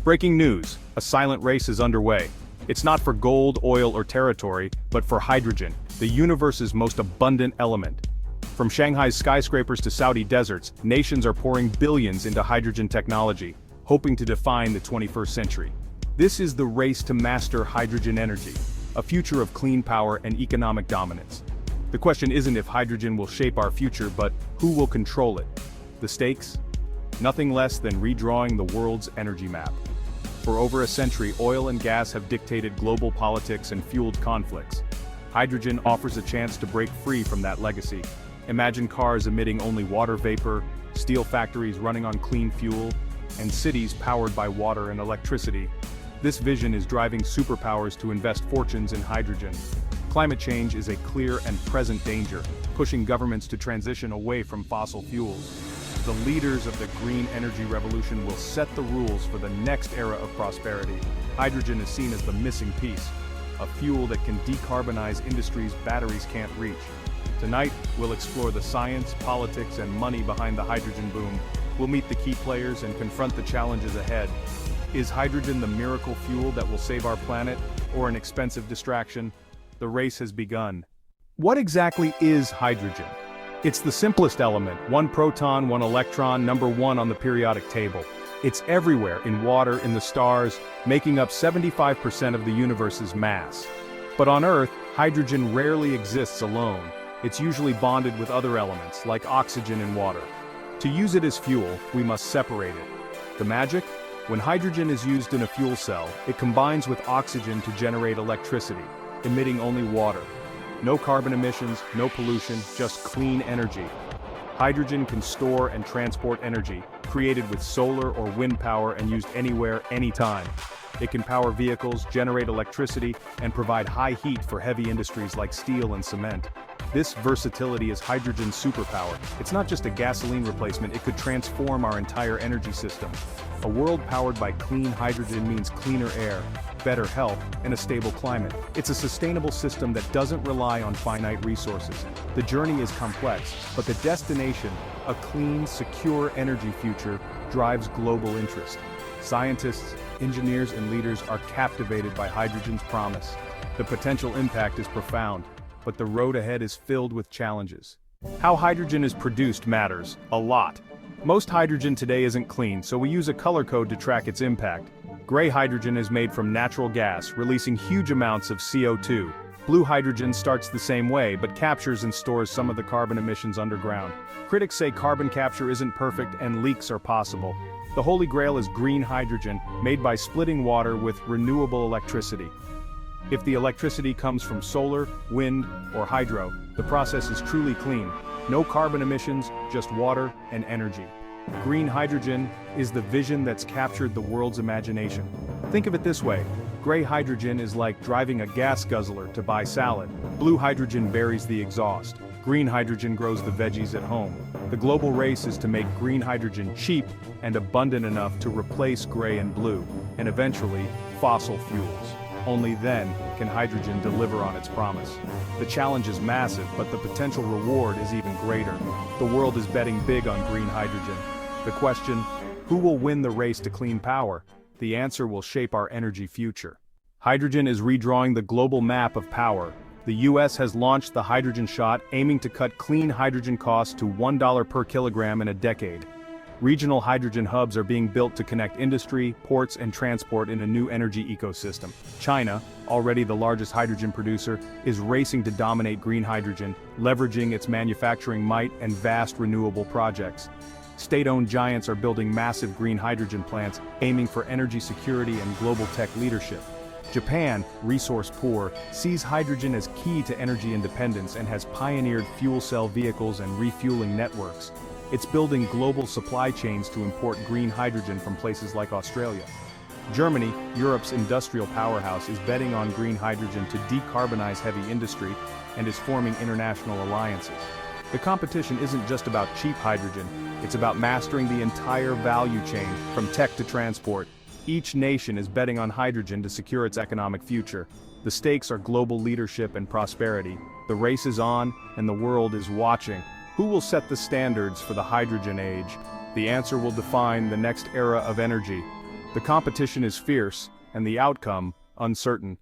Breaking news, a silent race is underway. It's not for gold, oil, or territory, but for hydrogen, the universe's most abundant element. From Shanghai's skyscrapers to Saudi deserts, nations are pouring billions into hydrogen technology, hoping to define the 21st century. This is the race to master hydrogen energy, a future of clean power and economic dominance. The question isn't if hydrogen will shape our future, but who will control it. The stakes? Nothing less than redrawing the world's energy map. For over a century, oil and gas have dictated global politics and fueled conflicts. Hydrogen offers a chance to break free from that legacy. Imagine cars emitting only water vapor, steel factories running on clean fuel, and cities powered by water and electricity. This vision is driving superpowers to invest fortunes in hydrogen. Climate change is a clear and present danger, pushing governments to transition away from fossil fuels. The leaders of the green energy revolution will set the rules for the next era of prosperity. Hydrogen is seen as the missing piece, a fuel that can decarbonize industries batteries can't reach. Tonight, we'll explore the science, politics, and money behind the hydrogen boom. We'll meet the key players and confront the challenges ahead. Is hydrogen the miracle fuel that will save our planet, or an expensive distraction? The race has begun. What exactly is hydrogen? It's the simplest element, one proton, one electron, number one on the periodic table. It's everywhere, in water, in the stars, making up 75% of the universe's mass. But on Earth, hydrogen rarely exists alone. It's usually bonded with other elements, like oxygen and water. To use it as fuel, we must separate it. The magic? When hydrogen is used in a fuel cell, it combines with oxygen to generate electricity, emitting only water. No carbon emissions, no pollution, just clean energy. Hydrogen can store and transport energy, created with solar or wind power and used anywhere, anytime. It can power vehicles, generate electricity, and provide high heat for heavy industries like steel and cement. This versatility is hydrogen's superpower. It's not just a gasoline replacement, it could transform our entire energy system. A world powered by clean hydrogen means cleaner air, better health, and a stable climate. It's a sustainable system that doesn't rely on finite resources. The journey is complex, but the destination, a clean, secure energy future, drives global interest. Scientists, engineers, and leaders are captivated by hydrogen's promise. The potential impact is profound, but the road ahead is filled with challenges. How hydrogen is produced matters a lot. Most hydrogen today isn't clean, so we use a color code to track its impact. Gray hydrogen is made from natural gas, releasing huge amounts of CO2. Blue hydrogen starts the same way, but captures and stores some of the carbon emissions underground. Critics say carbon capture isn't perfect and leaks are possible. The holy grail is green hydrogen, made by splitting water with renewable electricity. If the electricity comes from solar, wind, or hydro, the process is truly clean. No carbon emissions, just water and energy. Green hydrogen is the vision that's captured the world's imagination. Think of it this way. Gray hydrogen is like driving a gas guzzler to buy salad. Blue hydrogen buries the exhaust. Green hydrogen grows the veggies at home. The global race is to make green hydrogen cheap and abundant enough to replace gray and blue, and eventually, fossil fuels. Only then can hydrogen deliver on its promise. The challenge is massive, but the potential reward is even greater. The world is betting big on green hydrogen. The question, who will win the race to clean power? The answer will shape our energy future. Hydrogen is redrawing the global map of power. The US has launched the hydrogen shot, aiming to cut clean hydrogen costs to $1 per kilogram in a decade. Regional hydrogen hubs are being built to connect industry, ports, and transport in a new energy ecosystem. China, already the largest hydrogen producer, is racing to dominate green hydrogen, leveraging its manufacturing might and vast renewable projects. State-owned giants are building massive green hydrogen plants, aiming for energy security and global tech leadership. Japan, resource poor, sees hydrogen as key to energy independence and has pioneered fuel cell vehicles and refueling networks. It's building global supply chains to import green hydrogen from places like Australia. Germany, Europe's industrial powerhouse, is betting on green hydrogen to decarbonize heavy industry and is forming international alliances. The competition isn't just about cheap hydrogen, it's about mastering the entire value chain, from tech to transport. Each nation is betting on hydrogen to secure its economic future. The stakes are global leadership and prosperity. The race is on, and the world is watching. Who will set the standards for the hydrogen age? The answer will define the next era of energy. The competition is fierce, and the outcome, uncertain.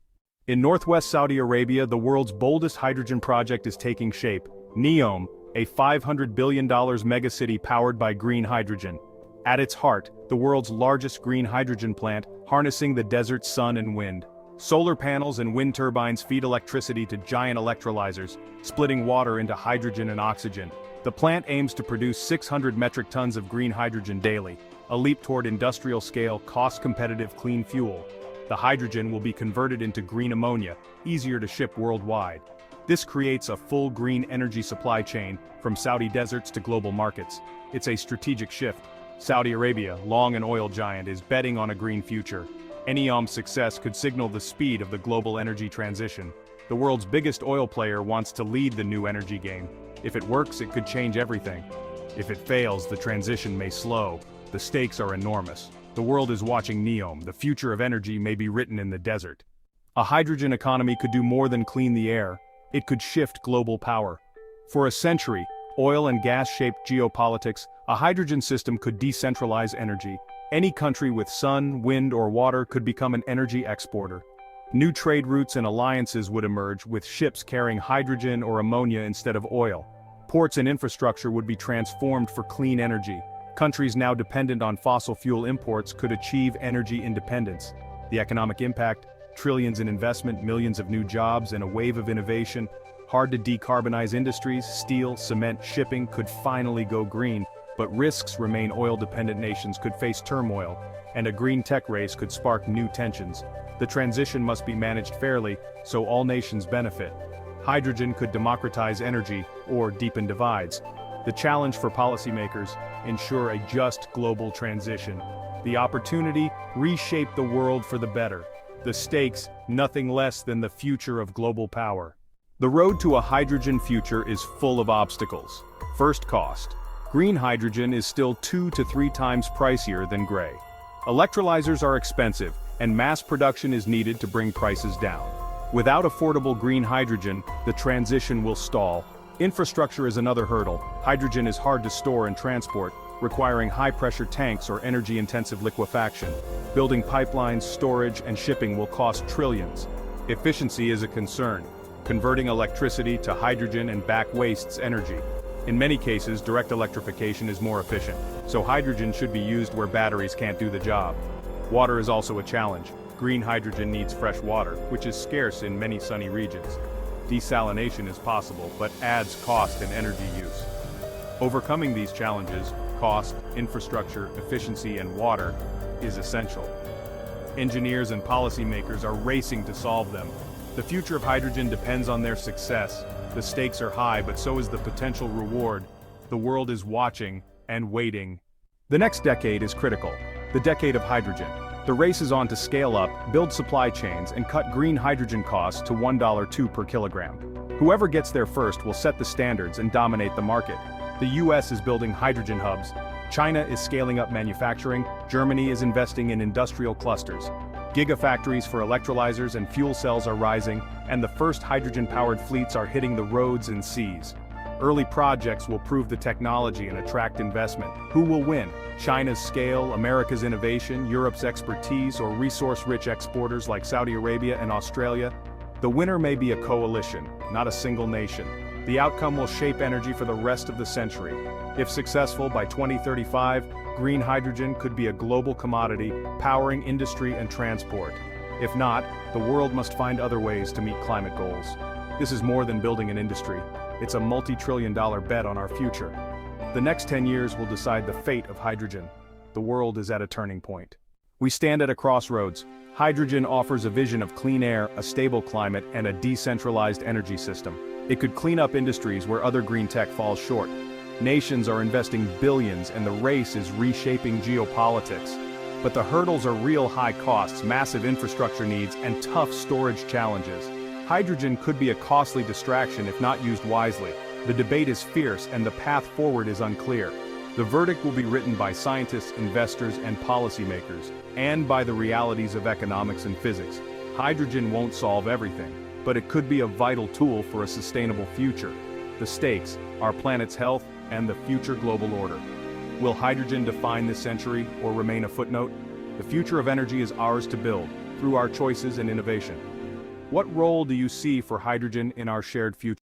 In northwest Saudi Arabia, the world's boldest hydrogen project is taking shape, NEOM, a $500 billion megacity powered by green hydrogen. At its heart, the world's largest green hydrogen plant, harnessing the desert's sun and wind. Solar panels and wind turbines feed electricity to giant electrolyzers, splitting water into hydrogen and oxygen. The plant aims to produce 600 metric tons of green hydrogen daily, a leap toward industrial-scale, cost-competitive clean fuel. The hydrogen will be converted into green ammonia, easier to ship worldwide. This creates a full green energy supply chain, from Saudi deserts to global markets. It's a strategic shift. Saudi Arabia, long an oil giant, is betting on a green future. NEOM's success could signal the speed of the global energy transition. The world's biggest oil player wants to lead the new energy game. If it works, it could change everything. If it fails, the transition may slow. The stakes are enormous. The world is watching NEOM. The future of energy may be written in the desert. A hydrogen economy could do more than clean the air. It could shift global power. For a century, oil and gas-shaped geopolitics, a hydrogen system could decentralize energy. Any country with sun, wind, or water could become an energy exporter. New trade routes and alliances would emerge, with ships carrying hydrogen or ammonia instead of oil. Ports and infrastructure would be transformed for clean energy. Countries now dependent on fossil fuel imports could achieve energy independence. The economic impact: trillions in investment, millions of new jobs, and a wave of innovation. Hard to decarbonize industries, steel, cement, shipping could finally go green, but risks remain. Oil-dependent nations could face turmoil, and a green tech race could spark new tensions. The transition must be managed fairly, so all nations benefit. Hydrogen could democratize energy, or deepen divides. The challenge for policymakers: ensure a just global transition. The opportunity: reshape the world for the better. The stakes: nothing less than the future of global power. The road to a hydrogen future is full of obstacles. First, cost. Green hydrogen is still 2 to 3 times pricier than gray. Electrolyzers are expensive, and mass production is needed to bring prices down. Without affordable green hydrogen, the transition will stall. Infrastructure is another hurdle. Hydrogen is hard to store and transport, requiring high-pressure tanks or energy-intensive liquefaction. Building pipelines, storage, and shipping will cost trillions. Efficiency is a concern. Converting electricity to hydrogen and back wastes energy. In many cases, direct electrification is more efficient, so hydrogen should be used where batteries can't do the job. Water is also a challenge. Green hydrogen needs fresh water, which is scarce in many sunny regions. Desalination is possible, but adds cost and energy use. Overcoming these challenges, cost, infrastructure, efficiency, and water, is essential. Engineers and policymakers are racing to solve them. The future of hydrogen depends on their success. The stakes are high, but so is the potential reward. The world is watching and waiting. The next decade is critical. The decade of hydrogen. The race is on to scale up, build supply chains, and cut green hydrogen costs to $1.02 per kilogram. Whoever gets there first will set the standards and dominate the market. The US is building hydrogen hubs. China is scaling up manufacturing. Germany is investing in industrial clusters. Gigafactories for electrolyzers and fuel cells are rising, and the first hydrogen-powered fleets are hitting the roads and seas. Early projects will prove the technology and attract investment. Who will win? China's scale, America's innovation, Europe's expertise, or resource-rich exporters like Saudi Arabia and Australia? The winner may be a coalition, not a single nation. The outcome will shape energy for the rest of the century. If successful, by 2035, green hydrogen could be a global commodity, powering industry and transport. If not, the world must find other ways to meet climate goals. This is more than building an industry. It's a multi-trillion-dollar bet on our future. The next 10 years will decide the fate of hydrogen. The world is at a turning point. We stand at a crossroads. Hydrogen offers a vision of clean air, a stable climate, and a decentralized energy system. It could clean up industries where other green tech falls short. Nations are investing billions, and the race is reshaping geopolitics. But the hurdles are real: high costs, massive infrastructure needs, and tough storage challenges. Hydrogen could be a costly distraction if not used wisely. The debate is fierce, and the path forward is unclear. The verdict will be written by scientists, investors, and policymakers, and by the realities of economics and physics. Hydrogen won't solve everything, but it could be a vital tool for a sustainable future. The stakes: our planet's health and the future global order. Will hydrogen define this century or remain a footnote? The future of energy is ours to build, through our choices and innovation. What role do you see for hydrogen in our shared future?